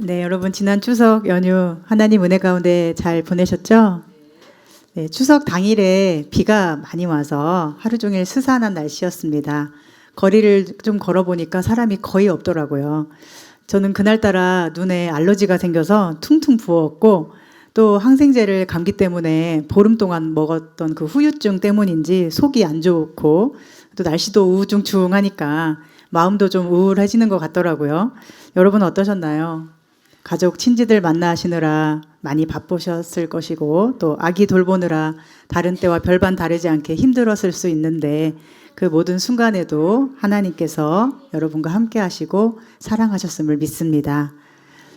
네, 여러분 지난 추석 연휴 하나님 은혜 가운데 잘 보내셨죠? 네, 추석 당일에 비가 많이 와서 하루 종일 스산한 날씨였습니다. 거리를 좀 걸어보니까 사람이 거의 없더라고요. 저는 그날따라 눈에 알러지가 생겨서 퉁퉁 부었고 또 항생제를 감기 때문에 보름 동안 먹었던 그 후유증 때문인지 속이 안 좋고 또 날씨도 우중충하니까 마음도 좀 우울해지는 것 같더라고요. 여러분 어떠셨나요? 가족, 친지들 만나시느라 많이 바쁘셨을 것이고 또 아기 돌보느라 다른 때와 별반 다르지 않게 힘들었을 수 있는데 그 모든 순간에도 하나님께서 여러분과 함께 하시고 사랑하셨음을 믿습니다.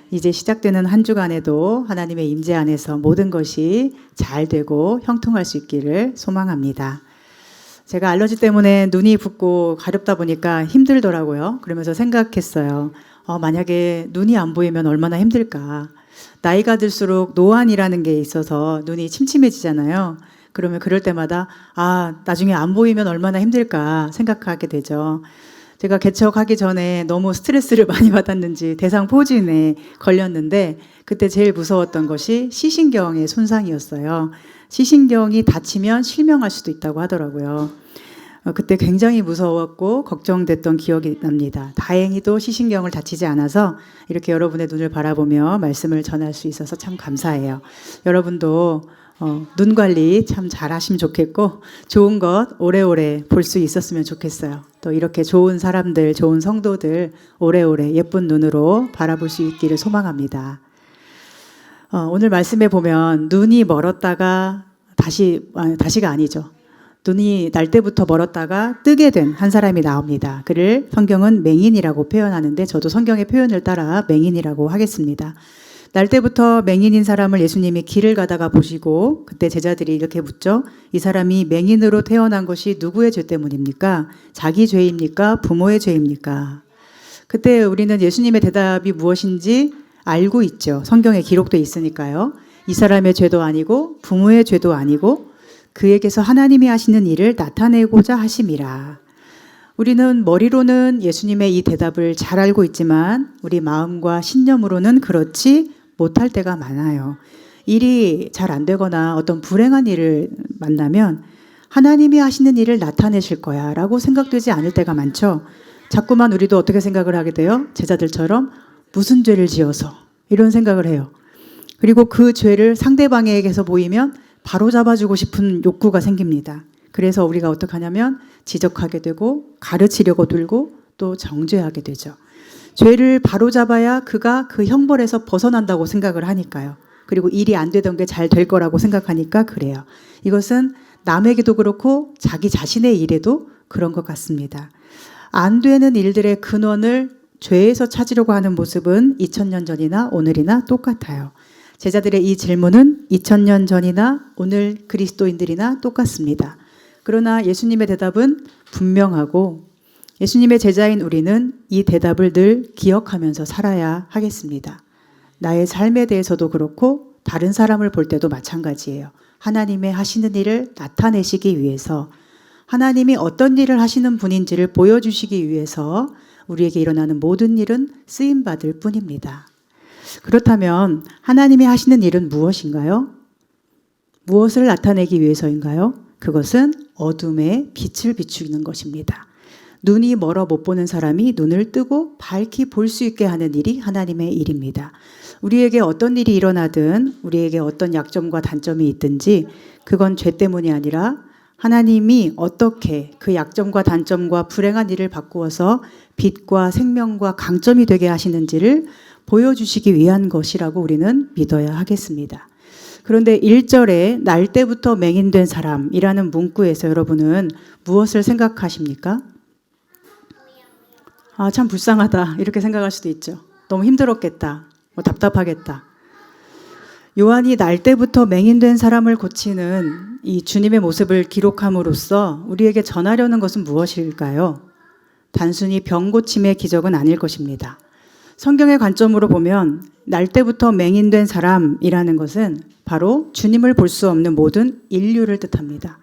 이제 시작되는 한 주간에도 하나님의 임재 안에서 모든 것이 잘 되고 형통할 수 있기를 소망합니다. 제가 알러지 때문에 눈이 붓고 가렵다 보니까 힘들더라고요. 그러면서 생각했어요. 만약에 눈이 안 보이면 얼마나 힘들까. 나이가 들수록 노안이라는 게 있어서 눈이 침침해지잖아요. 그러면 그럴 때마다 나중에 안 보이면 얼마나 힘들까 생각하게 되죠. 제가 개척하기 전에 너무 스트레스를 많이 받았는지 대상포진에 걸렸는데 그때 제일 무서웠던 것이 시신경의 손상이었어요. 시신경이 다치면 실명할 수도 있다고 하더라고요. 그때 굉장히 무서웠고 걱정됐던 기억이 납니다. 다행히도 시신경을 다치지 않아서 이렇게 여러분의 눈을 바라보며 말씀을 전할 수 있어서 참 감사해요. 여러분도 눈 관리 참 잘하시면 좋겠고 좋은 것 오래오래 볼 수 있었으면 좋겠어요. 또 이렇게 좋은 사람들, 좋은 성도들 오래오래 예쁜 눈으로 바라볼 수 있기를 소망합니다. 오늘 말씀에 보면 눈이 멀었다가 다시가 아니죠. 눈이 날 때부터 멀었다가 뜨게 된 한 사람이 나옵니다. 그를 성경은 맹인이라고 표현하는데 저도 성경의 표현을 따라 맹인이라고 하겠습니다. 날 때부터 맹인인 사람을 예수님이 길을 가다가 보시고 그때 제자들이 이렇게 묻죠. 이 사람이 맹인으로 태어난 것이 누구의 죄 때문입니까? 자기 죄입니까? 부모의 죄입니까? 그때 우리는 예수님의 대답이 무엇인지 알고 있죠. 성경에 기록되어 있으니까요. 이 사람의 죄도 아니고 부모의 죄도 아니고 그에게서 하나님이 하시는 일을 나타내고자 하심이라. 우리는 머리로는 예수님의 이 대답을 잘 알고 있지만 우리 마음과 신념으로는 그렇지 못할 때가 많아요. 일이 잘 안 되거나 어떤 불행한 일을 만나면 하나님이 하시는 일을 나타내실 거야 라고 생각되지 않을 때가 많죠. 자꾸만 우리도 어떻게 생각을 하게 돼요? 제자들처럼 무슨 죄를 지어서 이런 생각을 해요. 그리고 그 죄를 상대방에게서 보이면 바로 잡아주고 싶은 욕구가 생깁니다. 그래서 우리가 어떻게 하냐면 지적하게 되고 가르치려고 들고 또 정죄하게 되죠. 죄를 바로 잡아야 그가 그 형벌에서 벗어난다고 생각을 하니까요. 그리고 일이 안 되던 게 잘 될 거라고 생각하니까 그래요. 이것은 남에게도 그렇고 자기 자신의 일에도 그런 것 같습니다. 안 되는 일들의 근원을 죄에서 찾으려고 하는 모습은 2000년 전이나 오늘이나 똑같아요. 제자들의 이 질문은 2000년 전이나 오늘 그리스도인들이나 똑같습니다. 그러나 예수님의 대답은 분명하고 예수님의 제자인 우리는 이 대답을 늘 기억하면서 살아야 하겠습니다. 나의 삶에 대해서도 그렇고 다른 사람을 볼 때도 마찬가지예요. 하나님의 하시는 일을 나타내시기 위해서 하나님이 어떤 일을 하시는 분인지를 보여주시기 위해서 우리에게 일어나는 모든 일은 쓰임받을 뿐입니다. 그렇다면 하나님이 하시는 일은 무엇인가요? 무엇을 나타내기 위해서인가요? 그것은 어둠에 빛을 비추는 것입니다. 눈이 멀어 못 보는 사람이 눈을 뜨고 밝히 볼 수 있게 하는 일이 하나님의 일입니다. 우리에게 어떤 일이 일어나든 우리에게 어떤 약점과 단점이 있든지 그건 죄 때문이 아니라 하나님이 어떻게 그 약점과 단점과 불행한 일을 바꾸어서 빛과 생명과 강점이 되게 하시는지를 보여주시기 위한 것이라고 우리는 믿어야 하겠습니다. 그런데 1절에 날 때부터 맹인된 사람이라는 문구에서 여러분은 무엇을 생각하십니까? 참 불쌍하다 이렇게 생각할 수도 있죠. 너무 힘들었겠다. 답답하겠다. 요한이 날 때부터 맹인된 사람을 고치는 이 주님의 모습을 기록함으로써 우리에게 전하려는 것은 무엇일까요? 단순히 병 고침의 기적은 아닐 것입니다. 성경의 관점으로 보면 날 때부터 맹인된 사람이라는 것은 바로 주님을 볼 수 없는 모든 인류를 뜻합니다.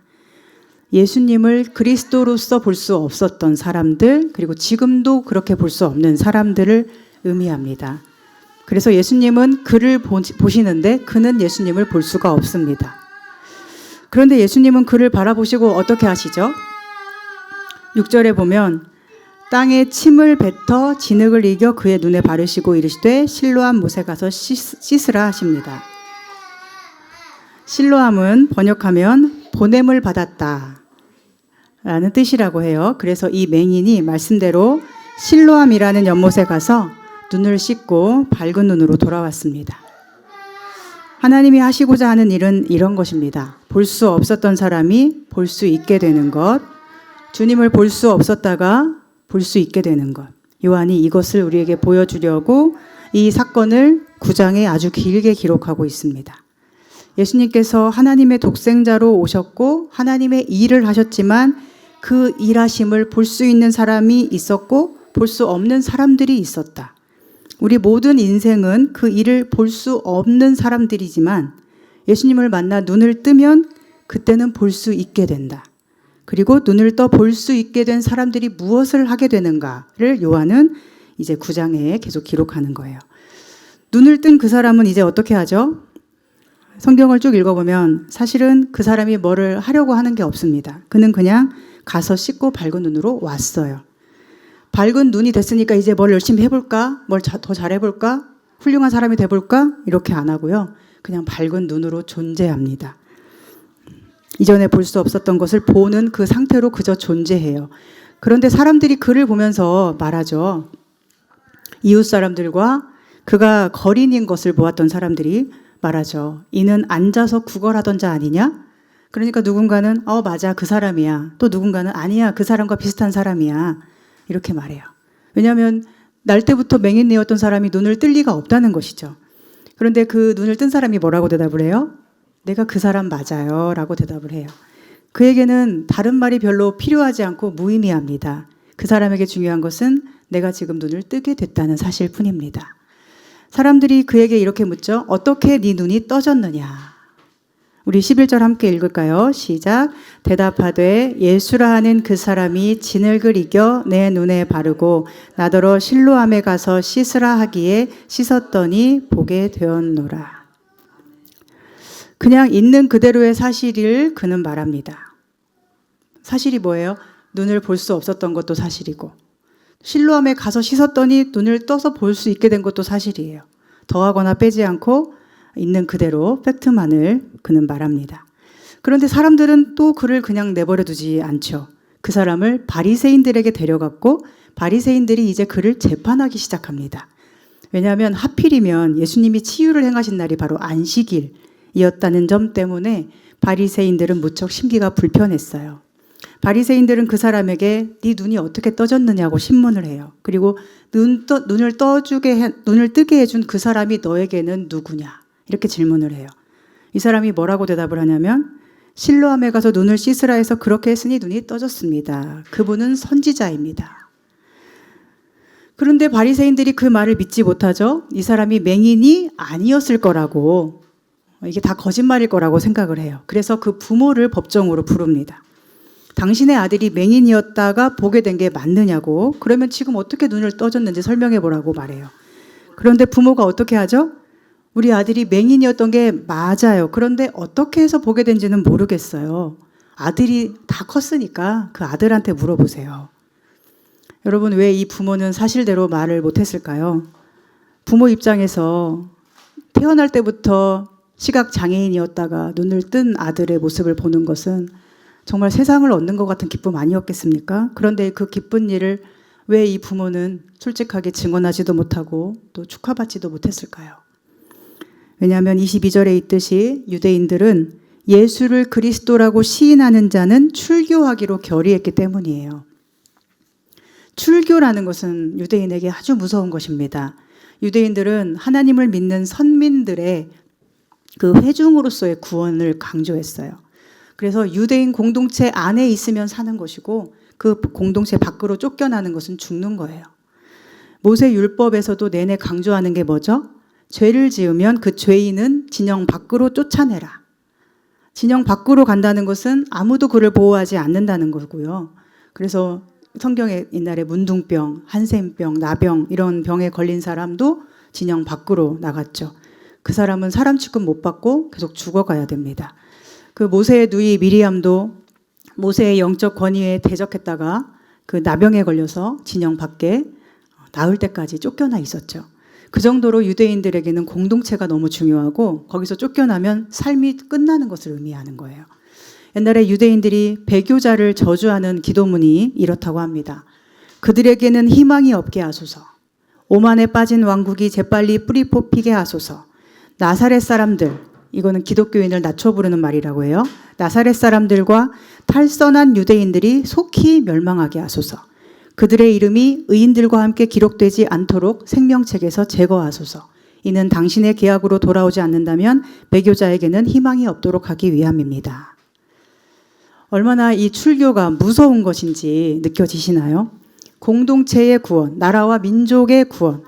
예수님을 그리스도로서 볼 수 없었던 사람들, 그리고 지금도 그렇게 볼 수 없는 사람들을 의미합니다. 그래서 예수님은 그를 보시는데 그는 예수님을 볼 수가 없습니다. 그런데 예수님은 그를 바라보시고 어떻게 하시죠? 6절에 보면 땅에 침을 뱉어 진흙을 이겨 그의 눈에 바르시고 이르시되 실로암 못에 가서 씻으라 하십니다. 실로암은 번역하면 보냄을 받았다 라는 뜻이라고 해요. 그래서 이 맹인이 말씀대로 실로암이라는 연못에 가서 눈을 씻고 밝은 눈으로 돌아왔습니다. 하나님이 하시고자 하는 일은 이런 것입니다. 볼 수 없었던 사람이 볼 수 있게 되는 것, 주님을 볼 수 없었다가 볼 수 있게 되는 것. 요한이 이것을 우리에게 보여주려고 이 사건을 9장에 아주 길게 기록하고 있습니다. 예수님께서 하나님의 독생자로 오셨고 하나님의 일을 하셨지만 그 일하심을 볼 수 있는 사람이 있었고 볼 수 없는 사람들이 있었다. 우리 모든 인생은 그 일을 볼 수 없는 사람들이지만 예수님을 만나 눈을 뜨면 그때는 볼 수 있게 된다. 그리고 눈을 떠 볼 수 있게 된 사람들이 무엇을 하게 되는가를 요한은 이제 9장에 계속 기록하는 거예요. 눈을 뜬 그 사람은 이제 어떻게 하죠? 성경을 쭉 읽어보면 사실은 그 사람이 뭐를 하려고 하는 게 없습니다. 그는 그냥 가서 씻고 밝은 눈으로 왔어요. 밝은 눈이 됐으니까 이제 뭘 열심히 해볼까? 뭘 더 잘해볼까? 훌륭한 사람이 돼볼까? 이렇게 안 하고요. 그냥 밝은 눈으로 존재합니다. 이전에 볼 수 없었던 것을 보는 그 상태로 그저 존재해요. 그런데 사람들이 그를 보면서 말하죠. 이웃 사람들과 그가 거린인 것을 보았던 사람들이 말하죠. 이는 앉아서 구걸하던 자 아니냐? 그러니까 누군가는 맞아 그 사람이야. 또 누군가는 아니야 그 사람과 비슷한 사람이야. 이렇게 말해요. 왜냐하면 날 때부터 맹인이었던 사람이 눈을 뜰 리가 없다는 것이죠. 그런데 그 눈을 뜬 사람이 뭐라고 대답을 해요? 내가 그 사람 맞아요 라고 대답을 해요. 그에게는 다른 말이 별로 필요하지 않고 무의미합니다. 그 사람에게 중요한 것은 내가 지금 눈을 뜨게 됐다는 사실 뿐입니다. 사람들이 그에게 이렇게 묻죠. 어떻게 네 눈이 떠졌느냐? 우리 11절 함께 읽을까요? 시작. 대답하되 예수라 하는 그 사람이 진흙을 이겨 내 눈에 바르고 나더러 실로암에 가서 씻으라 하기에 씻었더니 보게 되었노라. 그냥 있는 그대로의 사실을 그는 말합니다. 사실이 뭐예요? 눈을 볼 수 없었던 것도 사실이고 실로암에 가서 씻었더니 눈을 떠서 볼 수 있게 된 것도 사실이에요. 더하거나 빼지 않고 있는 그대로 팩트만을 그는 말합니다. 그런데 사람들은 또 그를 그냥 내버려 두지 않죠. 그 사람을 바리새인들에게 데려갔고 바리새인들이 이제 그를 재판하기 시작합니다. 왜냐하면 하필이면 예수님이 치유를 행하신 날이 바로 안식일이었다는 점 때문에 바리새인들은 무척 심기가 불편했어요. 바리새인들은 그 사람에게 네 눈이 어떻게 떠졌느냐고 신문을 해요. 그리고 눈을 뜨게 해준 그 사람이 너에게는 누구냐? 이렇게 질문을 해요. 이 사람이 뭐라고 대답을 하냐면 실로암에 가서 눈을 씻으라 해서 그렇게 했으니 눈이 떠졌습니다. 그분은 선지자입니다. 그런데 바리새인들이 그 말을 믿지 못하죠. 이 사람이 맹인이 아니었을 거라고, 이게 다 거짓말일 거라고 생각을 해요. 그래서 그 부모를 법정으로 부릅니다. 당신의 아들이 맹인이었다가 보게 된 게 맞느냐고, 그러면 지금 어떻게 눈을 떠졌는지 설명해 보라고 말해요. 그런데 부모가 어떻게 하죠? 우리 아들이 맹인이었던 게 맞아요. 그런데 어떻게 해서 보게 된지는 모르겠어요. 아들이 다 컸으니까 그 아들한테 물어보세요. 여러분, 왜 이 부모는 사실대로 말을 못했을까요? 부모 입장에서 태어날 때부터 시각장애인이었다가 눈을 뜬 아들의 모습을 보는 것은 정말 세상을 얻는 것 같은 기쁨 아니었겠습니까? 그런데 그 기쁜 일을 왜 이 부모는 솔직하게 증언하지도 못하고 또 축하받지도 못했을까요? 왜냐하면 22절에 있듯이 유대인들은 예수를 그리스도라고 시인하는 자는 출교하기로 결의했기 때문이에요. 출교라는 것은 유대인에게 아주 무서운 것입니다. 유대인들은 하나님을 믿는 선민들의 그 회중으로서의 구원을 강조했어요. 그래서 유대인 공동체 안에 있으면 사는 것이고 그 공동체 밖으로 쫓겨나는 것은 죽는 거예요. 모세 율법에서도 내내 강조하는 게 뭐죠? 죄를 지으면 그 죄인은 진영 밖으로 쫓아내라. 진영 밖으로 간다는 것은 아무도 그를 보호하지 않는다는 거고요. 그래서 성경에 옛날에 문둥병, 한센병, 나병 이런 병에 걸린 사람도 진영 밖으로 나갔죠. 그 사람은 사람 취급 못 받고 계속 죽어가야 됩니다. 그 모세의 누이 미리암도 모세의 영적 권위에 대적했다가 그 나병에 걸려서 진영 밖에 나을 때까지 쫓겨나 있었죠. 그 정도로 유대인들에게는 공동체가 너무 중요하고 거기서 쫓겨나면 삶이 끝나는 것을 의미하는 거예요. 옛날에 유대인들이 배교자를 저주하는 기도문이 이렇다고 합니다. 그들에게는 희망이 없게 하소서. 오만에 빠진 왕국이 재빨리 뿌리 뽑히게 하소서. 나사렛 사람들, 이거는 기독교인을 낮춰 부르는 말이라고 해요. 나사렛 사람들과 탈선한 유대인들이 속히 멸망하게 하소서. 그들의 이름이 의인들과 함께 기록되지 않도록 생명책에서 제거하소서. 이는 당신의 계약으로 돌아오지 않는다면 배교자에게는 희망이 없도록 하기 위함입니다. 얼마나 이 출교가 무서운 것인지 느껴지시나요? 공동체의 구원, 나라와 민족의 구원.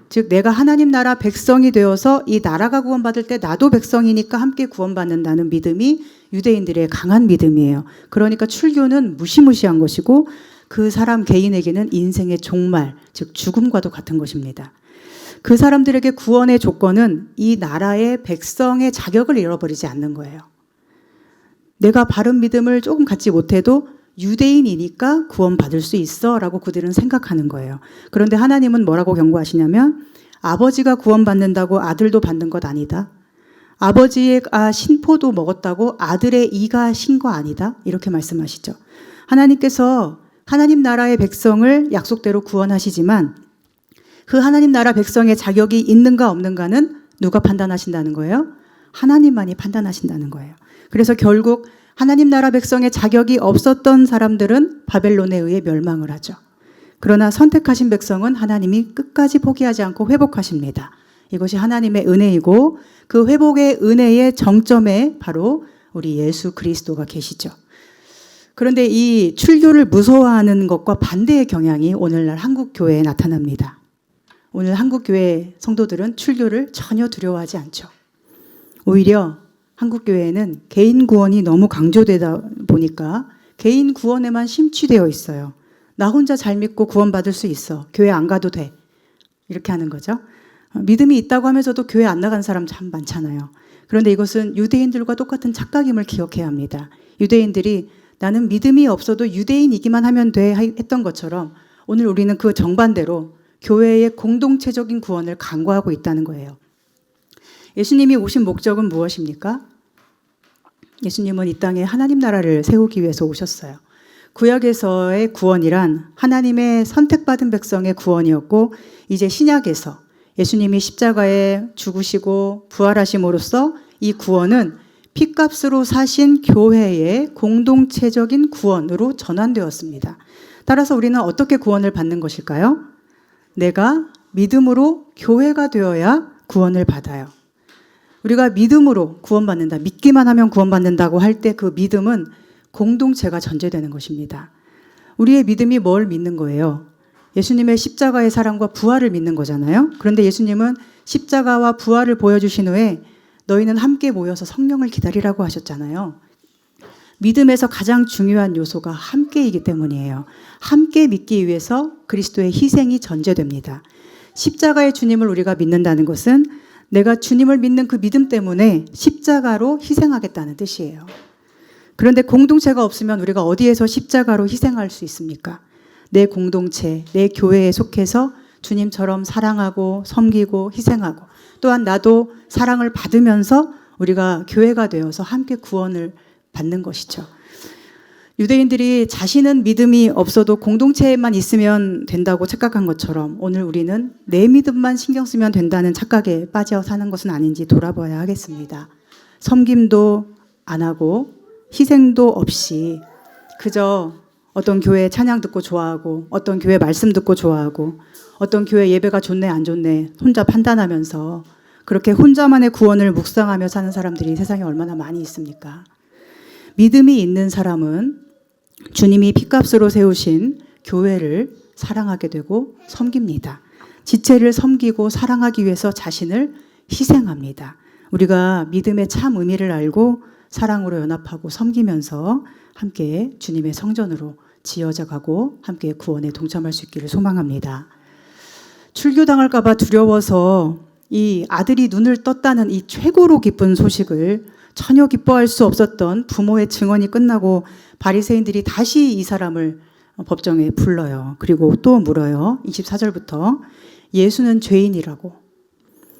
즉 내가 하나님 나라 백성이 되어서 이 나라가 구원받을 때 나도 백성이니까 함께 구원받는다는 믿음이 유대인들의 강한 믿음이에요. 그러니까 출교는 무시무시한 것이고 그 사람 개인에게는 인생의 종말, 즉 죽음과도 같은 것입니다. 그 사람들에게 구원의 조건은 이 나라의 백성의 자격을 잃어버리지 않는 거예요. 내가 바른 믿음을 조금 갖지 못해도 유대인이니까 구원받을 수 있어 라고 그들은 생각하는 거예요. 그런데 하나님은 뭐라고 경고하시냐면 아버지가 구원받는다고 아들도 받는 것 아니다. 아버지가 신포도 먹었다고 아들의 이가 신 거 아니다. 이렇게 말씀하시죠. 하나님께서 하나님 나라의 백성을 약속대로 구원하시지만 그 하나님 나라 백성의 자격이 있는가 없는가는 누가 판단하신다는 거예요? 하나님만이 판단하신다는 거예요. 그래서 결국 하나님 나라 백성의 자격이 없었던 사람들은 바벨론에 의해 멸망을 하죠. 그러나 선택하신 백성은 하나님이 끝까지 포기하지 않고 회복하십니다. 이것이 하나님의 은혜이고 그 회복의 은혜의 정점에 바로 우리 예수 그리스도가 계시죠. 그런데 이 출교를 무서워하는 것과 반대의 경향이 오늘날 한국 교회에 나타납니다. 오늘 한국 교회 성도들은 출교를 전혀 두려워하지 않죠. 오히려 한국 교회는 개인 구원이 너무 강조되다 보니까 개인 구원에만 심취되어 있어요. 나 혼자 잘 믿고 구원받을 수 있어. 교회 안 가도 돼. 이렇게 하는 거죠. 믿음이 있다고 하면서도 교회 안 나간 사람 참 많잖아요. 그런데 이것은 유대인들과 똑같은 착각임을 기억해야 합니다. 유대인들이 나는 믿음이 없어도 유대인이기만 하면 돼 했던 것처럼 오늘 우리는 그 정반대로 교회의 공동체적인 구원을 강구하고 있다는 거예요. 예수님이 오신 목적은 무엇입니까? 예수님은 이 땅에 하나님 나라를 세우기 위해서 오셨어요. 구약에서의 구원이란 하나님의 선택받은 백성의 구원이었고 이제 신약에서 예수님이 십자가에 죽으시고 부활하심으로써 이 구원은 핏값으로 사신 교회의 공동체적인 구원으로 전환되었습니다. 따라서 우리는 어떻게 구원을 받는 것일까요? 내가 믿음으로 교회가 되어야 구원을 받아요. 우리가 믿음으로 구원받는다, 믿기만 하면 구원받는다고 할 때 그 믿음은 공동체가 전제되는 것입니다. 우리의 믿음이 뭘 믿는 거예요? 예수님의 십자가의 사랑과 부활을 믿는 거잖아요. 그런데 예수님은 십자가와 부활을 보여주신 후에 너희는 함께 모여서 성령을 기다리라고 하셨잖아요. 믿음에서 가장 중요한 요소가 함께이기 때문이에요. 함께 믿기 위해서 그리스도의 희생이 전제됩니다. 십자가의 주님을 우리가 믿는다는 것은 내가 주님을 믿는 그 믿음 때문에 십자가로 희생하겠다는 뜻이에요. 그런데 공동체가 없으면 우리가 어디에서 십자가로 희생할 수 있습니까? 내 공동체, 내 교회에 속해서 주님처럼 사랑하고 섬기고 희생하고 또한 나도 사랑을 받으면서 우리가 교회가 되어서 함께 구원을 받는 것이죠. 유대인들이 자신은 믿음이 없어도 공동체에만 있으면 된다고 착각한 것처럼 오늘 우리는 내 믿음만 신경 쓰면 된다는 착각에 빠져 사는 것은 아닌지 돌아봐야 하겠습니다. 섬김도 안 하고 희생도 없이 그저 어떤 교회 찬양 듣고 좋아하고 어떤 교회 말씀 듣고 좋아하고 어떤 교회 예배가 좋네 안 좋네 혼자 판단하면서 그렇게 혼자만의 구원을 묵상하며 사는 사람들이 세상에 얼마나 많이 있습니까? 믿음이 있는 사람은 주님이 핏값으로 세우신 교회를 사랑하게 되고 섬깁니다. 지체를 섬기고 사랑하기 위해서 자신을 희생합니다. 우리가 믿음의 참 의미를 알고 사랑으로 연합하고 섬기면서 함께 주님의 성전으로 지어져 가고 함께 구원에 동참할 수 있기를 소망합니다. 출교당할까 봐 두려워서 이 아들이 눈을 떴다는 이 최고로 기쁜 소식을 전혀 기뻐할 수 없었던 부모의 증언이 끝나고 바리새인들이 다시 이 사람을 법정에 불러요. 그리고 또 물어요. 24절부터 예수는 죄인이라고,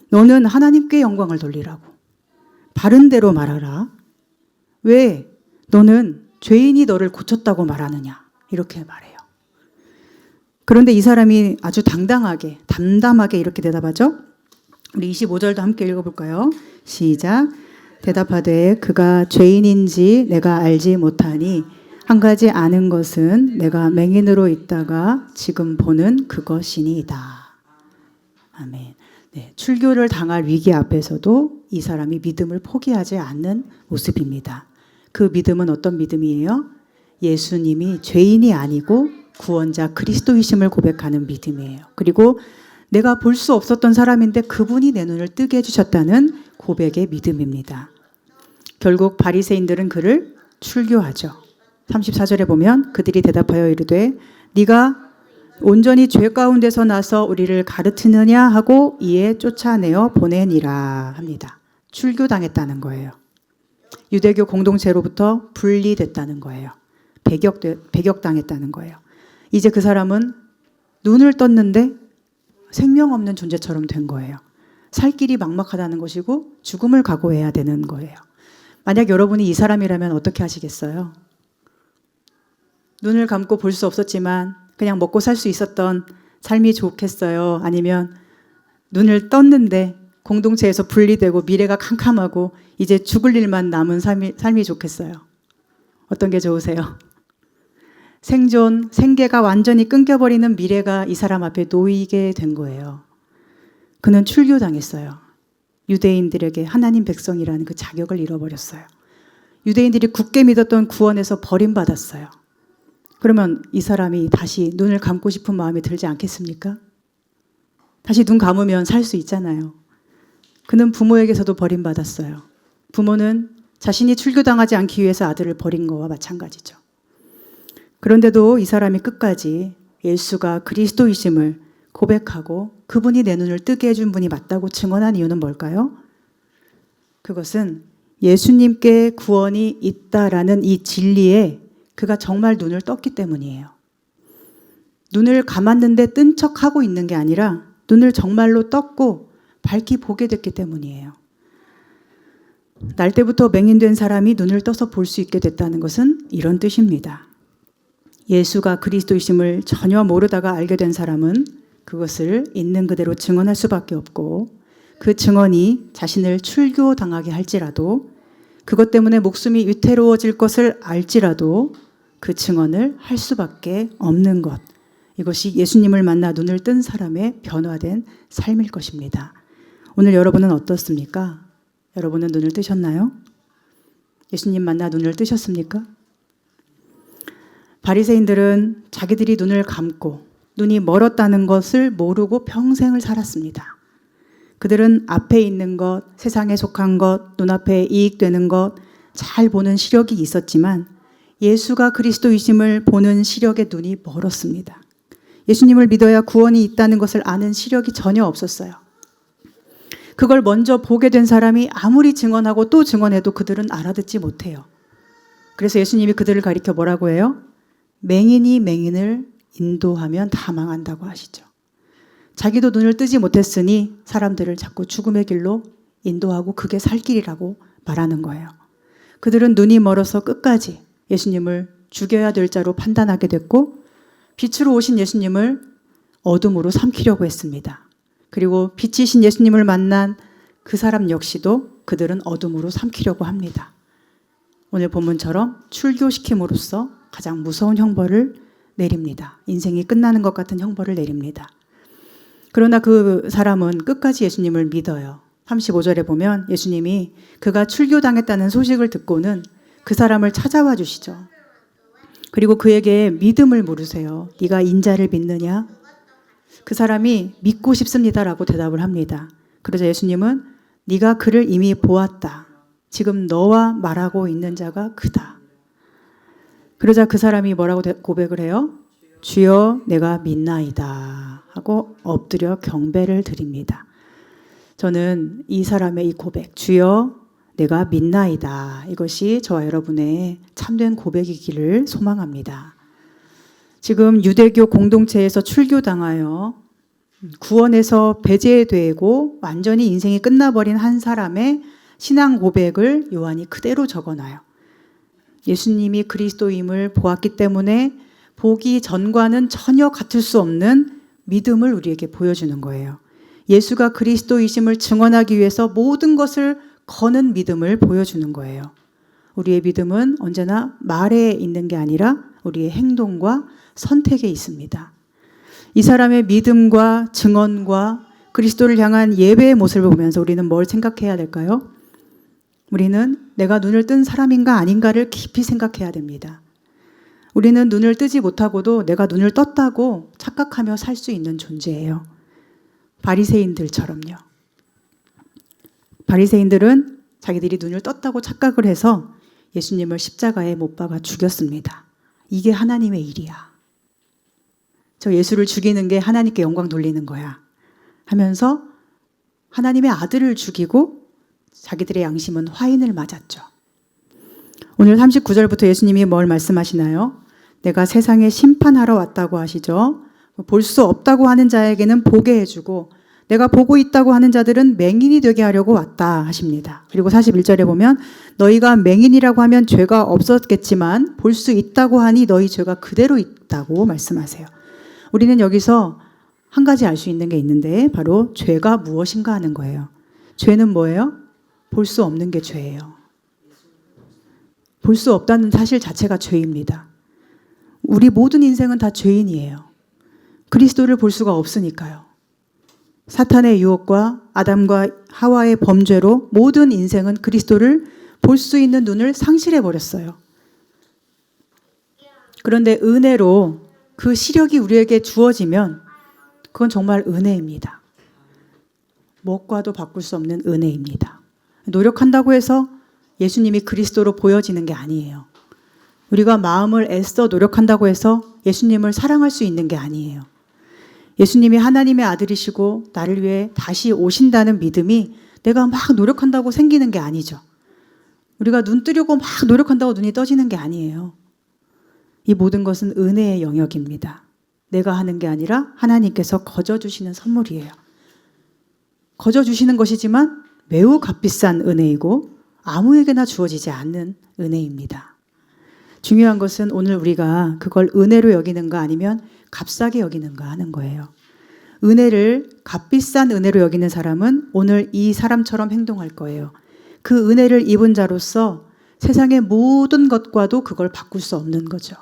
너는 하나님께 영광을 돌리라고, 바른 대로 말하라. 왜 너는 죄인이 너를 고쳤다고 말하느냐, 이렇게 말해요. 그런데 이 사람이 아주 당당하게, 담담하게 이렇게 대답하죠. 우리 25절도 함께 읽어볼까요? 시작. 대답하되 그가 죄인인지 내가 알지 못하니 한 가지 아는 것은 내가 맹인으로 있다가 지금 보는 그것이니이다. 아멘. 네, 출교를 당할 위기 앞에서도 이 사람이 믿음을 포기하지 않는 모습입니다. 그 믿음은 어떤 믿음이에요? 예수님이 죄인이 아니고 구원자 그리스도이심을 고백하는 믿음이에요. 그리고 내가 볼 수 없었던 사람인데 그분이 내 눈을 뜨게 해주셨다는 고백의 믿음입니다. 결국 바리새인들은 그를 출교하죠. 34절에 보면 그들이 대답하여 이르되 네가 온전히 죄 가운데서 나서 우리를 가르치느냐 하고 이에 쫓아내어 보내니라 합니다. 출교당했다는 거예요. 유대교 공동체로부터 분리됐다는 거예요. 배격당했다는 거예요. 이제 그 사람은 눈을 떴는데 생명 없는 존재처럼 된 거예요. 살 길이 막막하다는 것이고 죽음을 각오해야 되는 거예요. 만약 여러분이 이 사람이라면 어떻게 하시겠어요? 눈을 감고 볼 수 없었지만 그냥 먹고 살 수 있었던 삶이 좋겠어요? 아니면 눈을 떴는데 공동체에서 분리되고 미래가 캄캄하고 이제 죽을 일만 남은 삶이 좋겠어요? 어떤 게 좋으세요? 생계가 완전히 끊겨버리는 미래가 이 사람 앞에 놓이게 된 거예요. 그는 출교당했어요. 유대인들에게 하나님 백성이라는 그 자격을 잃어버렸어요. 유대인들이 굳게 믿었던 구원에서 버림받았어요. 그러면 이 사람이 다시 눈을 감고 싶은 마음이 들지 않겠습니까? 다시 눈 감으면 살 수 있잖아요. 그는 부모에게서도 버림받았어요. 부모는 자신이 출교당하지 않기 위해서 아들을 버린 거와 마찬가지죠. 그런데도 이 사람이 끝까지 예수가 그리스도이심을 고백하고 그분이 내 눈을 뜨게 해준 분이 맞다고 증언한 이유는 뭘까요? 그것은 예수님께 구원이 있다라는 이 진리에 그가 정말 눈을 떴기 때문이에요. 눈을 감았는데 뜬 척하고 있는 게 아니라 눈을 정말로 떴고 밝히 보게 됐기 때문이에요. 날 때부터 맹인된 사람이 눈을 떠서 볼 수 있게 됐다는 것은 이런 뜻입니다. 예수가 그리스도이심을 전혀 모르다가 알게 된 사람은 그것을 있는 그대로 증언할 수밖에 없고 그 증언이 자신을 출교당하게 할지라도 그것 때문에 목숨이 위태로워질 것을 알지라도 그 증언을 할 수밖에 없는 것. 이것이 예수님을 만나 눈을 뜬 사람의 변화된 삶일 것입니다. 오늘 여러분은 어떻습니까? 여러분은 눈을 뜨셨나요? 예수님 만나 눈을 뜨셨습니까? 바리새인들은 자기들이 눈을 감고 눈이 멀었다는 것을 모르고 평생을 살았습니다. 그들은 앞에 있는 것, 세상에 속한 것, 눈앞에 이익되는 것, 잘 보는 시력이 있었지만 예수가 그리스도이심을 보는 시력의 눈이 멀었습니다. 예수님을 믿어야 구원이 있다는 것을 아는 시력이 전혀 없었어요. 그걸 먼저 보게 된 사람이 아무리 증언하고 또 증언해도 그들은 알아듣지 못해요. 그래서 예수님이 그들을 가리켜 뭐라고 해요? 맹인이 맹인을 인도하면 다 망한다고 하시죠. 자기도 눈을 뜨지 못했으니 사람들을 자꾸 죽음의 길로 인도하고 그게 살 길이라고 말하는 거예요. 그들은 눈이 멀어서 끝까지 예수님을 죽여야 될 자로 판단하게 됐고 빛으로 오신 예수님을 어둠으로 삼키려고 했습니다. 그리고 빛이신 예수님을 만난 그 사람 역시도 그들은 어둠으로 삼키려고 합니다. 오늘 본문처럼 출교시킴으로써 가장 무서운 형벌을 내립니다. 인생이 끝나는 것 같은 형벌을 내립니다. 그러나 그 사람은 끝까지 예수님을 믿어요. 35절에 보면 예수님이 그가 출교당했다는 소식을 듣고는 그 사람을 찾아와 주시죠. 그리고 그에게 믿음을 물으세요. 네가 인자를 믿느냐? 그 사람이 믿고 싶습니다라고 대답을 합니다. 그러자 예수님은 네가 그를 이미 보았다. 지금 너와 말하고 있는 자가 그다. 그러자 그 사람이 뭐라고 고백을 해요? 주여 내가 믿나이다 하고 엎드려 경배를 드립니다. 저는 이 사람의 이 고백, 주여 내가 믿나이다. 이것이 저와 여러분의 참된 고백이기를 소망합니다. 지금 유대교 공동체에서 출교당하여 구원에서 배제되고 완전히 인생이 끝나버린 한 사람의 신앙 고백을 요한이 그대로 적어놔요. 예수님이 그리스도임을 보았기 때문에 보기 전과는 전혀 같을 수 없는 믿음을 우리에게 보여주는 거예요. 예수가 그리스도이심을 증언하기 위해서 모든 것을 거는 믿음을 보여주는 거예요. 우리의 믿음은 언제나 말에 있는 게 아니라 우리의 행동과 선택에 있습니다. 이 사람의 믿음과 증언과 그리스도를 향한 예배의 모습을 보면서 우리는 뭘 생각해야 될까요? 우리는 내가 눈을 뜬 사람인가 아닌가를 깊이 생각해야 됩니다. 우리는 눈을 뜨지 못하고도 내가 눈을 떴다고 착각하며 살 수 있는 존재예요. 바리새인들처럼요. 바리새인들은 자기들이 눈을 떴다고 착각을 해서 예수님을 십자가에 못 박아 죽였습니다. 이게 하나님의 일이야. 저 예수를 죽이는 게 하나님께 영광 돌리는 거야 하면서 하나님의 아들을 죽이고 자기들의 양심은 화인을 맞았죠. 오늘 39절부터 예수님이 뭘 말씀하시나요? 내가 세상에 심판하러 왔다고 하시죠. 볼 수 없다고 하는 자에게는 보게 해주고 내가 보고 있다고 하는 자들은 맹인이 되게 하려고 왔다 하십니다. 그리고 41절에 보면 너희가 맹인이라고 하면 죄가 없었겠지만 볼 수 있다고 하니 너희 죄가 그대로 있다고 말씀하세요. 우리는 여기서 한 가지 알 수 있는 게 있는데 바로 죄가 무엇인가 하는 거예요. 죄는 뭐예요? 볼 수 없는 게 죄예요. 볼 수 없다는 사실 자체가 죄입니다. 우리 모든 인생은 다 죄인이에요. 그리스도를 볼 수가 없으니까요. 사탄의 유혹과 아담과 하와의 범죄로 모든 인생은 그리스도를 볼 수 있는 눈을 상실해 버렸어요. 그런데 은혜로 그 시력이 우리에게 주어지면 그건 정말 은혜입니다. 무엇과도 바꿀 수 없는 은혜입니다. 노력한다고 해서 예수님이 그리스도로 보여지는 게 아니에요. 우리가 마음을 애써 노력한다고 해서 예수님을 사랑할 수 있는 게 아니에요. 예수님이 하나님의 아들이시고 나를 위해 다시 오신다는 믿음이 내가 막 노력한다고 생기는 게 아니죠. 우리가 눈 뜨려고 막 노력한다고 눈이 떠지는 게 아니에요. 이 모든 것은 은혜의 영역입니다. 내가 하는 게 아니라 하나님께서 거저주시는 선물이에요. 거저주시는 것이지만 매우 값비싼 은혜이고 아무에게나 주어지지 않는 은혜입니다. 중요한 것은 오늘 우리가 그걸 은혜로 여기는가 아니면 값싸게 여기는가 하는 거예요. 은혜를 값비싼 은혜로 여기는 사람은 오늘 이 사람처럼 행동할 거예요. 그 은혜를 입은 자로서 세상의 모든 것과도 그걸 바꿀 수 없는 거죠.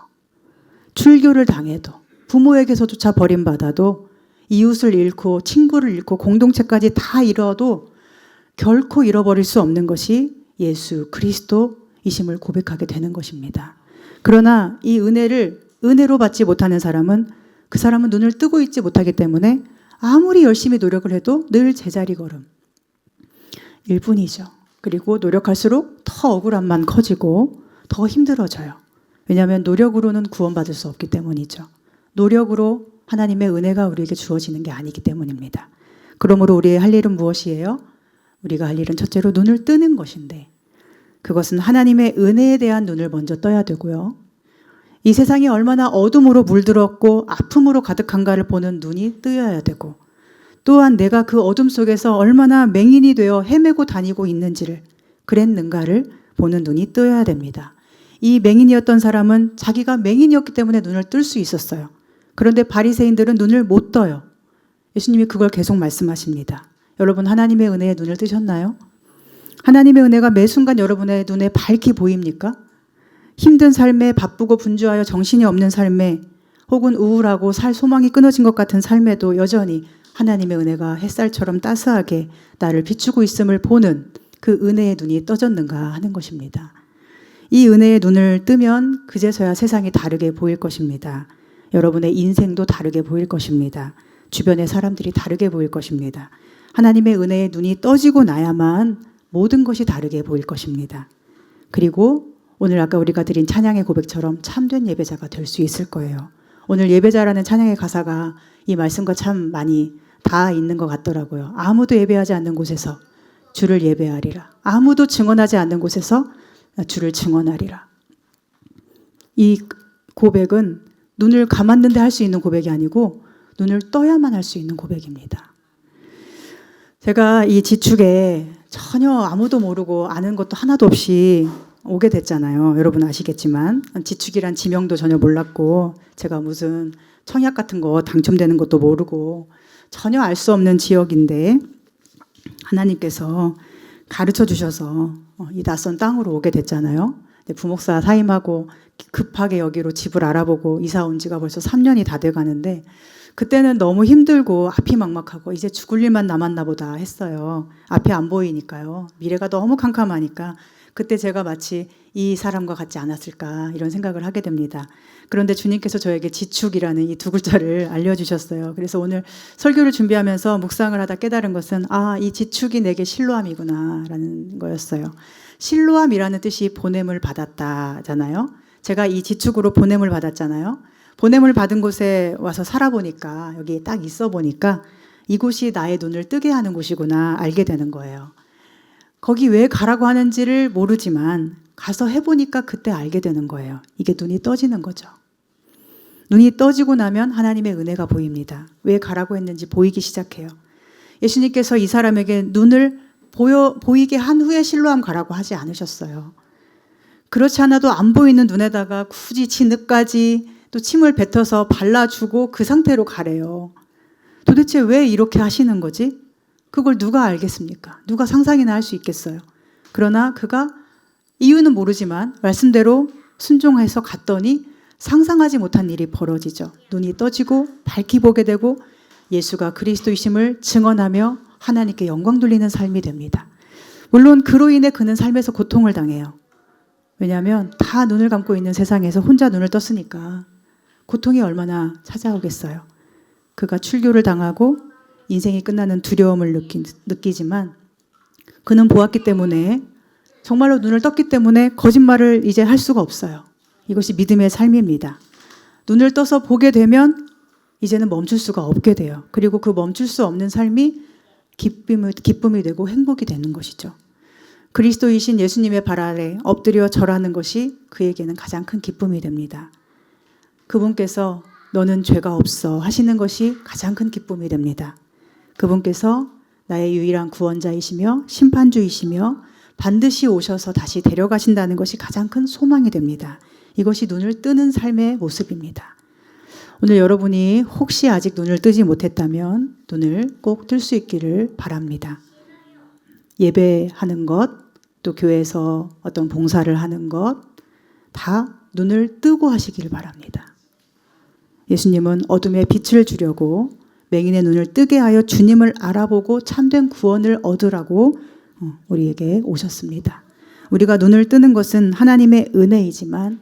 출교를 당해도 부모에게서조차 버림받아도 이웃을 잃고 친구를 잃고 공동체까지 다 잃어도 결코 잃어버릴 수 없는 것이 예수 그리스도이심을 고백하게 되는 것입니다. 그러나 이 은혜를 은혜로 받지 못하는 사람은 그 사람은 눈을 뜨고 있지 못하기 때문에 아무리 열심히 노력을 해도 늘 제자리 걸음 일 뿐이죠. 그리고 노력할수록 더 억울함만 커지고 더 힘들어져요. 왜냐하면 노력으로는 구원받을 수 없기 때문이죠. 노력으로 하나님의 은혜가 우리에게 주어지는 게 아니기 때문입니다. 그러므로 우리의 할 일은 무엇이에요? 우리가 할 일은 첫째로 눈을 뜨는 것인데 그것은 하나님의 은혜에 대한 눈을 먼저 떠야 되고요. 이 세상이 얼마나 어둠으로 물들었고 아픔으로 가득한가를 보는 눈이 뜨여야 되고 또한 내가 그 어둠 속에서 얼마나 맹인이 되어 헤매고 다니고 있는지를 그랬는가를 보는 눈이 뜨여야 됩니다. 이 맹인이었던 사람은 자기가 맹인이었기 때문에 눈을 뜰 수 있었어요. 그런데 바리새인들은 눈을 못 떠요. 예수님이 그걸 계속 말씀하십니다. 여러분 하나님의 은혜에 눈을 뜨셨나요? 하나님의 은혜가 매 순간 여러분의 눈에 밝게 보입니까? 힘든 삶에 바쁘고 분주하여 정신이 없는 삶에 혹은 우울하고 살 소망이 끊어진 것 같은 삶에도 여전히 하나님의 은혜가 햇살처럼 따스하게 나를 비추고 있음을 보는 그 은혜의 눈이 떠졌는가 하는 것입니다. 이 은혜의 눈을 뜨면 그제서야 세상이 다르게 보일 것입니다. 여러분의 인생도 다르게 보일 것입니다. 주변의 사람들이 다르게 보일 것입니다. 하나님의 은혜의 눈이 떠지고 나야만 모든 것이 다르게 보일 것입니다. 그리고 오늘 아까 우리가 드린 찬양의 고백처럼 참된 예배자가 될 수 있을 거예요. 오늘 예배자라는 찬양의 가사가 이 말씀과 참 많이 다 있는 것 같더라고요. 아무도 예배하지 않는 곳에서 주를 예배하리라. 아무도 증언하지 않는 곳에서 주를 증언하리라. 이 고백은 눈을 감았는데 할 수 있는 고백이 아니고 눈을 떠야만 할 수 있는 고백입니다. 제가 이 지축에 전혀 아무도 모르고 아는 것도 하나도 없이 오게 됐잖아요. 여러분 아시겠지만 지축이란 지명도 전혀 몰랐고 제가 무슨 청약 같은 거 당첨되는 것도 모르고 전혀 알 수 없는 지역인데 하나님께서 가르쳐 주셔서 이 낯선 땅으로 오게 됐잖아요. 부목사 사임하고 급하게 여기로 집을 알아보고 이사 온 지가 벌써 3년이 다 돼가는데 그때는 너무 힘들고 앞이 막막하고 이제 죽을 일만 남았나 보다 했어요. 앞이 안 보이니까요. 미래가 너무 캄캄하니까 그때 제가 마치 이 사람과 같지 않았을까 이런 생각을 하게 됩니다. 그런데 주님께서 저에게 지축이라는 이 두 글자를 알려주셨어요. 그래서 오늘 설교를 준비하면서 묵상을 하다 깨달은 것은 이 지축이 내게 실로암이구나 라는 거였어요. 실로암이라는 뜻이 보냄을 받았다잖아요. 제가 이 지축으로 보냄을 받았잖아요. 보냄을 받은 곳에 와서 살아보니까 여기 딱 있어 보니까 이곳이 나의 눈을 뜨게 하는 곳이구나 알게 되는 거예요. 거기 왜 가라고 하는지를 모르지만 가서 해보니까 그때 알게 되는 거예요. 이게 눈이 떠지는 거죠. 눈이 떠지고 나면 하나님의 은혜가 보입니다. 왜 가라고 했는지 보이기 시작해요. 예수님께서 이 사람에게 눈을 보이게 한 후에 실로암 가라고 하지 않으셨어요. 그렇지 않아도 안 보이는 눈에다가 굳이 진흙까지 또 침을 뱉어서 발라주고 그 상태로 가래요. 도대체 왜 이렇게 하시는 거지? 그걸 누가 알겠습니까? 누가 상상이나 할 수 있겠어요? 그러나 그가 이유는 모르지만 말씀대로 순종해서 갔더니 상상하지 못한 일이 벌어지죠. 눈이 떠지고 밝히 보게 되고 예수가 그리스도이심을 증언하며 하나님께 영광 돌리는 삶이 됩니다. 물론 그로 인해 그는 삶에서 고통을 당해요. 왜냐하면 다 눈을 감고 있는 세상에서 혼자 눈을 떴으니까 고통이 얼마나 찾아오겠어요. 그가 출교를 당하고 인생이 끝나는 두려움을 느끼지만 그는 보았기 때문에 정말로 눈을 떴기 때문에 거짓말을 이제 할 수가 없어요. 이것이 믿음의 삶입니다. 눈을 떠서 보게 되면 이제는 멈출 수가 없게 돼요. 그리고 그 멈출 수 없는 삶이 기쁨이 되고 행복이 되는 것이죠. 그리스도이신 예수님의 발 아래 엎드려 절하는 것이 그에게는 가장 큰 기쁨이 됩니다. 그분께서 너는 죄가 없어 하시는 것이 가장 큰 기쁨이 됩니다. 그분께서 나의 유일한 구원자이시며 심판주이시며 반드시 오셔서 다시 데려가신다는 것이 가장 큰 소망이 됩니다. 이것이 눈을 뜨는 삶의 모습입니다. 오늘 여러분이 혹시 아직 눈을 뜨지 못했다면 눈을 꼭 뜰 수 있기를 바랍니다. 예배하는 것, 또 교회에서 어떤 봉사를 하는 것, 다 눈을 뜨고 하시길 바랍니다. 예수님은 어둠에 빛을 주려고 맹인의 눈을 뜨게 하여 주님을 알아보고 참된 구원을 얻으라고 우리에게 오셨습니다. 우리가 눈을 뜨는 것은 하나님의 은혜이지만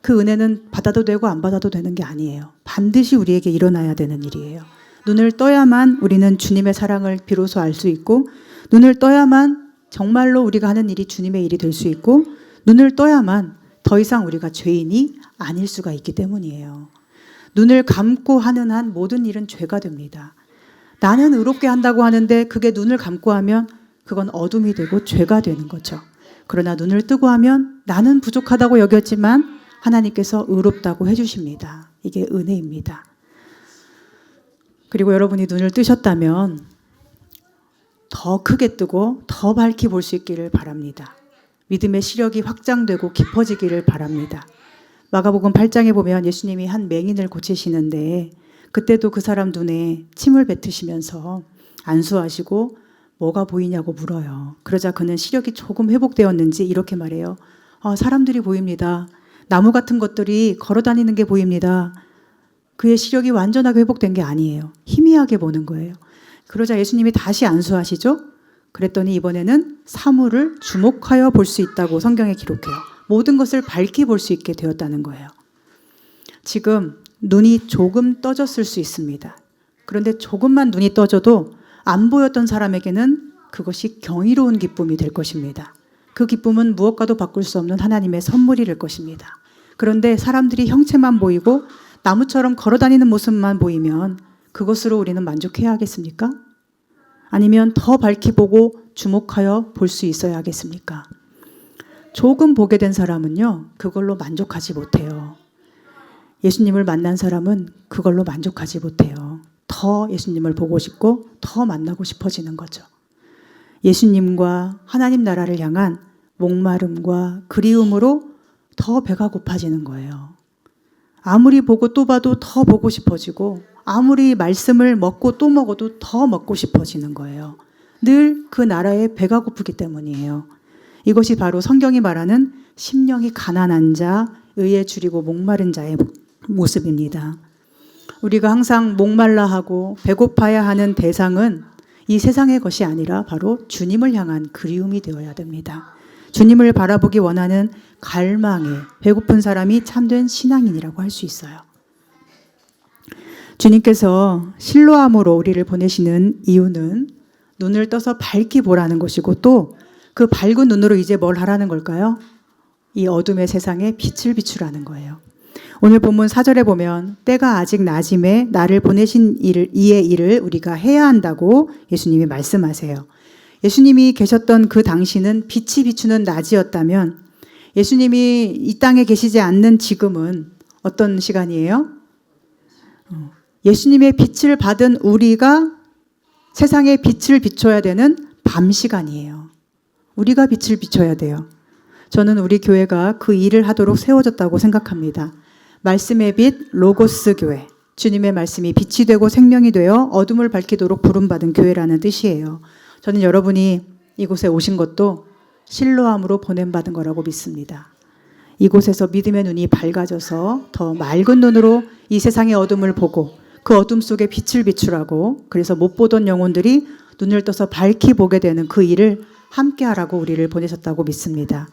그 은혜는 받아도 되고 안 받아도 되는 게 아니에요. 반드시 우리에게 일어나야 되는 일이에요. 눈을 떠야만 우리는 주님의 사랑을 비로소 알 수 있고 눈을 떠야만 정말로 우리가 하는 일이 주님의 일이 될 수 있고 눈을 떠야만 더 이상 우리가 죄인이 아닐 수가 있기 때문이에요. 눈을 감고 하는 한 모든 일은 죄가 됩니다. 나는 의롭게 한다고 하는데 그게 눈을 감고 하면 그건 어둠이 되고 죄가 되는 거죠. 그러나 눈을 뜨고 하면 나는 부족하다고 여겼지만 하나님께서 의롭다고 해주십니다. 이게 은혜입니다. 그리고 여러분이 눈을 뜨셨다면 더 크게 뜨고 더 밝히 볼 수 있기를 바랍니다. 믿음의 시력이 확장되고 깊어지기를 바랍니다. 마가복음 8장에 보면 예수님이 한 맹인을 고치시는데 그때도 그 사람 눈에 침을 뱉으시면서 안수하시고 뭐가 보이냐고 물어요. 그러자 그는 시력이 조금 회복되었는지 이렇게 말해요. 사람들이 보입니다. 나무 같은 것들이 걸어다니는 게 보입니다. 그의 시력이 완전하게 회복된 게 아니에요. 희미하게 보는 거예요. 그러자 예수님이 다시 안수하시죠. 그랬더니 이번에는 사물을 주목하여 볼 수 있다고 성경에 기록해요. 모든 것을 밝히 볼 수 있게 되었다는 거예요. 지금 눈이 조금 떠졌을 수 있습니다. 그런데 조금만 눈이 떠져도 안 보였던 사람에게는 그것이 경이로운 기쁨이 될 것입니다. 그 기쁨은 무엇과도 바꿀 수 없는 하나님의 선물이 될 것입니다. 그런데 사람들이 형체만 보이고 나무처럼 걸어다니는 모습만 보이면 그것으로 우리는 만족해야 하겠습니까? 아니면 더 밝히 보고 주목하여 볼 수 있어야 하겠습니까? 조금 보게 된 사람은요, 그걸로 만족하지 못해요. 예수님을 만난 사람은 그걸로 만족하지 못해요. 더 예수님을 보고 싶고 더 만나고 싶어지는 거죠. 예수님과 하나님 나라를 향한 목마름과 그리움으로 더 배가 고파지는 거예요. 아무리 보고 또 봐도 더 보고 싶어지고, 아무리 말씀을 먹고 또 먹어도 더 먹고 싶어지는 거예요. 늘 그 나라에 배가 고프기 때문이에요. 이것이 바로 성경이 말하는 심령이 가난한 자, 의에 줄이고 목마른 자의 모습입니다. 우리가 항상 목말라 하고 배고파야 하는 대상은 이 세상의 것이 아니라 바로 주님을 향한 그리움이 되어야 됩니다. 주님을 바라보기 원하는 갈망에 배고픈 사람이 참된 신앙인이라고 할 수 있어요. 주님께서 실로암으로 우리를 보내시는 이유는 눈을 떠서 밝히 보라는 것이고, 또 그 밝은 눈으로 이제 뭘 하라는 걸까요? 이 어둠의 세상에 빛을 비추라는 거예요. 오늘 본문 4절에 보면 때가 아직 낮음에 나를 보내신 이의 일을 우리가 해야 한다고 예수님이 말씀하세요. 예수님이 계셨던 그 당시는 빛이 비추는 낮이었다면, 예수님이 이 땅에 계시지 않는 지금은 어떤 시간이에요? 예수님의 빛을 받은 우리가 세상에 빛을 비춰야 되는 밤 시간이에요. 우리가 빛을 비춰야 돼요. 저는 우리 교회가 그 일을 하도록 세워졌다고 생각합니다. 말씀의 빛, 로고스 교회. 주님의 말씀이 빛이 되고 생명이 되어 어둠을 밝히도록 부름받은 교회라는 뜻이에요. 저는 여러분이 이곳에 오신 것도 실로암으로 보냄받은 거라고 믿습니다. 이곳에서 믿음의 눈이 밝아져서 더 맑은 눈으로 이 세상의 어둠을 보고 그 어둠 속에 빛을 비추라고, 그래서 못 보던 영혼들이 눈을 떠서 밝히 보게 되는 그 일을 함께 하라고 우리를 보내셨다고 믿습니다.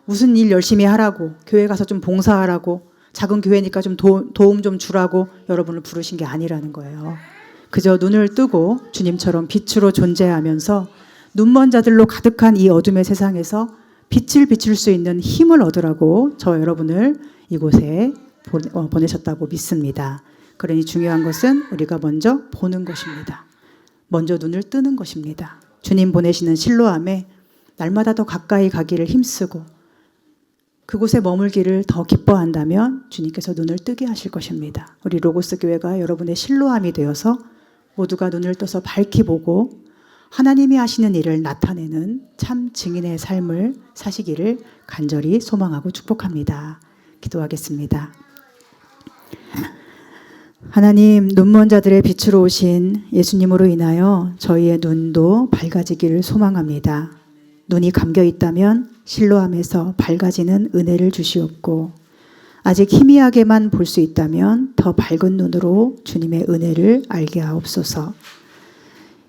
무슨 일 열심히 하라고, 교회 가서 좀 봉사하라고, 작은 교회니까 좀 도움 좀 주라고 여러분을 부르신 게 아니라는 거예요. 그저 눈을 뜨고 주님처럼 빛으로 존재하면서 눈먼 자들로 가득한 이 어둠의 세상에서 빛을 비출 수 있는 힘을 얻으라고 저 여러분을 이곳에 보내셨다고 믿습니다. 그러니 중요한 것은 우리가 먼저 보는 것입니다. 먼저 눈을 뜨는 것입니다. 주님 보내시는 실로암에 날마다 더 가까이 가기를 힘쓰고 그곳에 머물기를 더 기뻐한다면 주님께서 눈을 뜨게 하실 것입니다. 우리 로고스 교회가 여러분의 실로암이 되어서 모두가 눈을 떠서 밝히 보고 하나님이 하시는 일을 나타내는 참 증인의 삶을 사시기를 간절히 소망하고 축복합니다. 기도하겠습니다. 하나님, 눈먼 자들의 빛으로 오신 예수님으로 인하여 저희의 눈도 밝아지기를 소망합니다. 눈이 감겨 있다면 실로암에서 밝아지는 은혜를 주시옵고, 아직 희미하게만 볼 수 있다면 더 밝은 눈으로 주님의 은혜를 알게 하옵소서.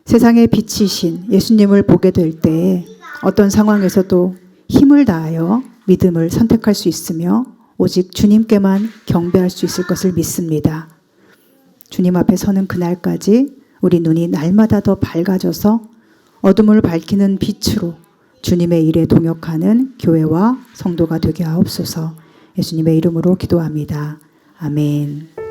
세상의 빛이신 예수님을 보게 될 때에 어떤 상황에서도 힘을 다하여 믿음을 선택할 수 있으며 오직 주님께만 경배할 수 있을 것을 믿습니다. 주님 앞에 서는 그날까지 우리 눈이 날마다 더 밝아져서 어둠을 밝히는 빛으로 주님의 일에 동역하는 교회와 성도가 되게 하옵소서. 예수님의 이름으로 기도합니다. 아멘.